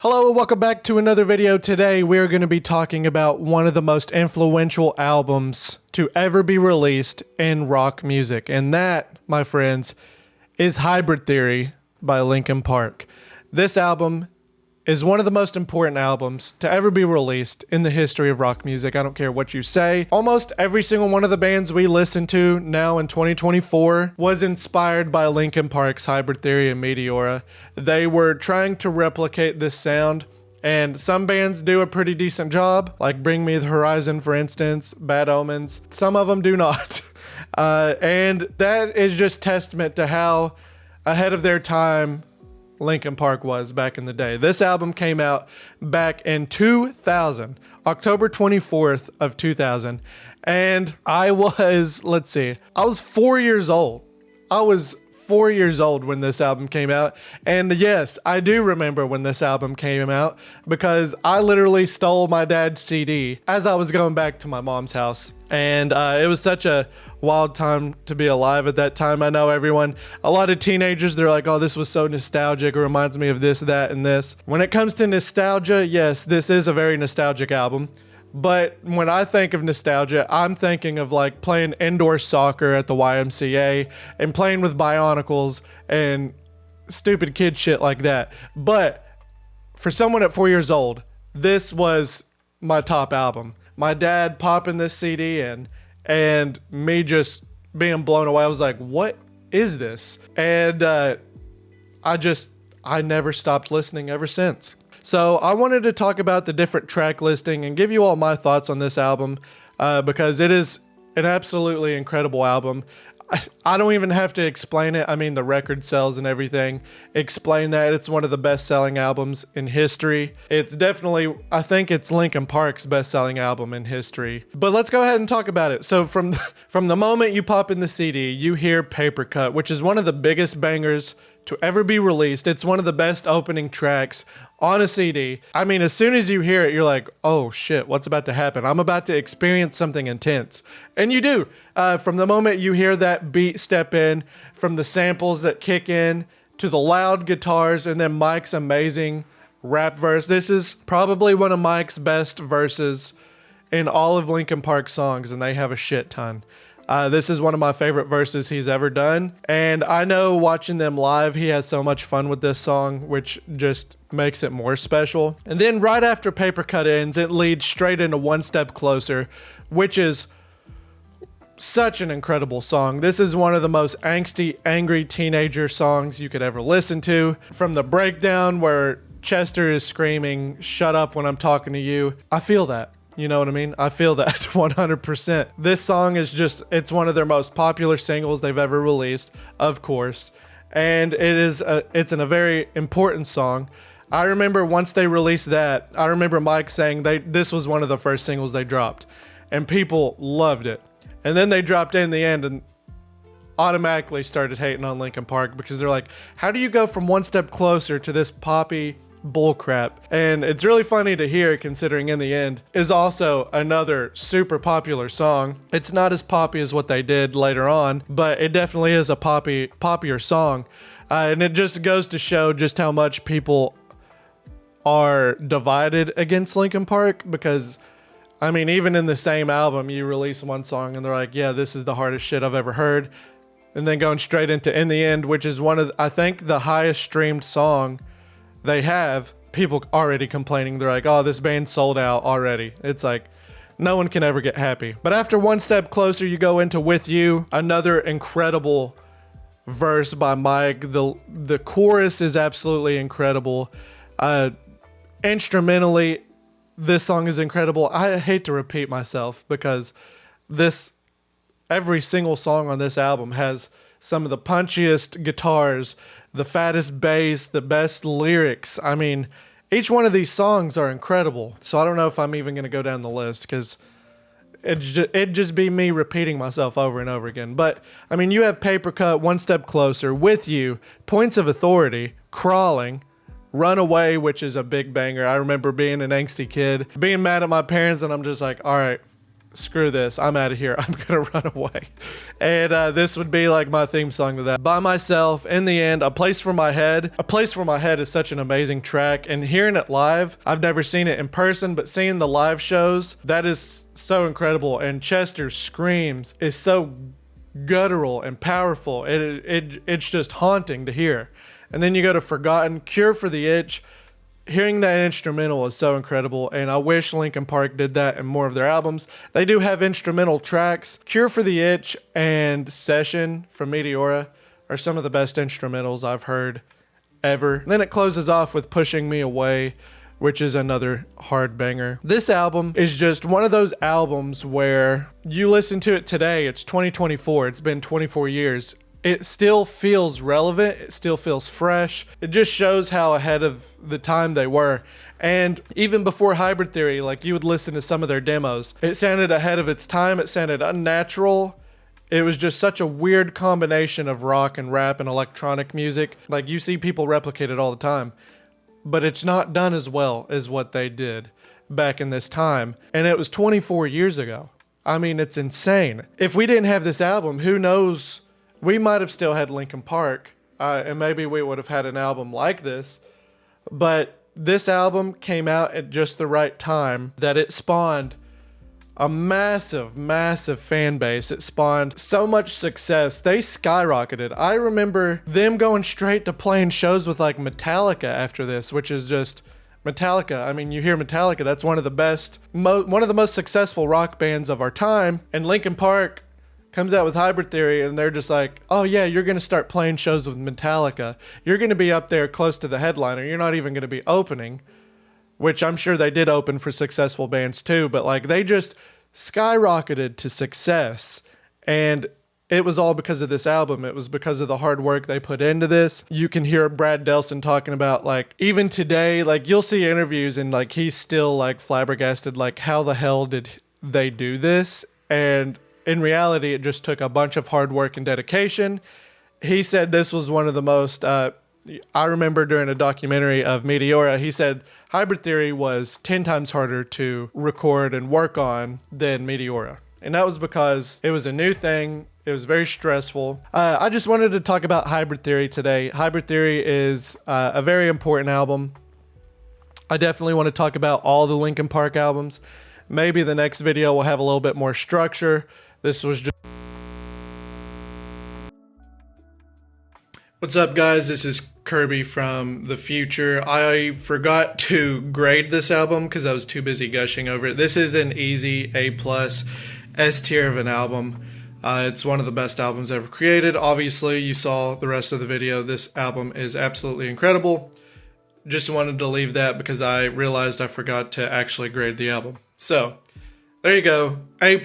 Hello and welcome back to another video. Today we're going to be talking about one of the most influential albums to ever be released in rock music. And that, my friends, is Hybrid Theory by Linkin Park. This album is one of the most important albums to ever be released in the history of rock music. I don't care what you say. Almost every single one of the bands we listen to now in 2024 was inspired by Linkin Park's Hybrid Theory and Meteora. They were trying to replicate this sound, and some bands do a pretty decent job, like Bring Me the Horizon, for instance, Bad Omens. Some of them do not. And that is just testament to how ahead of their time Linkin Park was back in the day. This album came out back in 2000, October 24th of 2000. And I was 4 years old. I was 4 years old when this album came out. And yes, I do remember when this album came out because I literally stole my dad's CD as I was going back to my mom's house. And it was such a wild time to be alive at that time. I know a lot of teenagers, they're like, oh, this was so nostalgic. It reminds me of this, that, and this. When it comes to nostalgia, yes, this is a very nostalgic album. But when I think of nostalgia, I'm thinking of like playing indoor soccer at the YMCA and playing with Bionicles and stupid kid shit like that. But for someone at 4 years old, this was my top album. My dad popping this CD in and me just being blown away. I was like, what is this? And I never stopped listening ever since. So I wanted to talk about the different track listing and give you all my thoughts on this album because it is an absolutely incredible album. I don't even have to explain it. I mean, the record sales and everything explain that. It's one of the best-selling albums in history. It's definitely, I think it's Linkin Park's best-selling album in history. But let's go ahead and talk about it. So from the moment you pop in the CD, you hear Paper Cut, which is one of the biggest bangers to ever be released. It's one of the best opening tracks on a CD. I mean, as soon as you hear it, you're like, oh shit, what's about to happen? I'm about to experience something intense. And you do. From the moment you hear that beat step in, from the samples that kick in, to the loud guitars, and then Mike's amazing rap verse. This is probably one of Mike's best verses in all of Linkin Park's songs, and they have a shit ton. This is one of my favorite verses he's ever done. And I know watching them live, he has so much fun with this song, which just makes it more special. And then right after Paper Cut ends, it leads straight into One Step Closer, which is such an incredible song. This is one of the most angsty, angry teenager songs you could ever listen to. From the breakdown where Chester is screaming, "Shut up when I'm talking to you." I feel that. You know what I mean? I feel that 100%. This song is it's one of their most popular singles they've ever released, of course. And it's a very important song. I remember once they released that, I remember Mike saying this was one of the first singles they dropped. And people loved it. And then they dropped it in the end and automatically started hating on Linkin Park because they're like, how do you go from One Step Closer to this poppy bullcrap? And it's really funny to hear, considering In the End is also another super popular song. It's not as poppy as what they did later on, but it definitely is a poppier song. And it just goes to show just how much people are divided against Linkin Park because, I mean, even in the same album, you release one song and they're like, yeah, this is the hardest shit I've ever heard. And then going straight into In the End, which is I think the highest streamed song they have, people already complaining. They're like, oh, this band sold out already. It's like, no one can ever get happy. But after One Step Closer, you go into With You, another incredible verse by Mike. The chorus is absolutely incredible. Instrumentally, this song is incredible. I hate to repeat myself because every single song on this album has some of the punchiest guitars, the fattest bass, the best lyrics. I mean, each one of these songs are incredible. So I don't know if I'm even going to go down the list because it'd just be me repeating myself over and over again. But, I mean, you have Paper Cut, One Step Closer, With You, Points of Authority, Crawling, Runaway, which is a big banger. I remember being an angsty kid, being mad at my parents, and I'm just like, all right, screw this, I'm out of here, I'm gonna run away. And this would be like my theme song to that. By Myself, in the end, A Place for My Head. A Place for My Head is such an amazing track, and hearing it live, I've never seen it in person, but seeing the live shows, that is so incredible. And Chester's screams is so guttural and powerful. It's just haunting to hear. And then you go to Forgotten, Cure for the Itch. Hearing that instrumental is so incredible, and I wish Linkin Park did that in more of their albums. They do have instrumental tracks. Cure for the Itch and Session from Meteora are some of the best instrumentals I've heard ever. And then it closes off with Pushing Me Away, which is another hard banger. This album is just one of those albums where you listen to it today, it's 2024, it's been 24 years. It still feels relevant. It still feels fresh. It just shows how ahead of the time they were. And even before Hybrid Theory, like you would listen to some of their demos, it sounded ahead of its time. It sounded unnatural. It was just such a weird combination of rock and rap and electronic music. Like you see people replicate it all the time, but it's not done as well as what they did back in this time. And it was 24 years ago. I mean, it's insane. If we didn't have this album, who knows? We might have still had Linkin Park, and maybe we would have had an album like this, but this album came out at just the right time, that it spawned a massive, massive fan base. It spawned so much success. They skyrocketed. I remember them going straight to playing shows with like Metallica after this, which is just Metallica. I mean, you hear Metallica, that's one of the best, one of the most successful rock bands of our time, and Linkin Park comes out with Hybrid Theory, and they're just like, oh yeah, you're going to start playing shows with Metallica. You're going to be up there close to the headliner. You're not even going to be opening, which I'm sure they did open for successful bands too, but like they just skyrocketed to success. And it was all because of this album. It was because of the hard work they put into this. You can hear Brad Delson talking about, like, even today, like you'll see interviews and like he's still like flabbergasted, like how the hell did they do this? And in reality, it just took a bunch of hard work and dedication. He said this was one of the most, I remember during a documentary of Meteora, he said Hybrid Theory was 10 times harder to record and work on than Meteora. And that was because it was a new thing. It was very stressful. I just wanted to talk about Hybrid Theory today. Hybrid Theory is a very important album. I definitely want to talk about all the Linkin Park albums. Maybe the next video will have a little bit more structure. This was just... What's up, guys? This is Kirby from the future. I forgot to grade this album because I was too busy gushing over it. This is an easy A+, S tier of an album. It's one of the best albums ever created. Obviously, you saw the rest of the video. This album is absolutely incredible. Just wanted to leave that because I realized I forgot to actually grade the album. So, there you go. A+.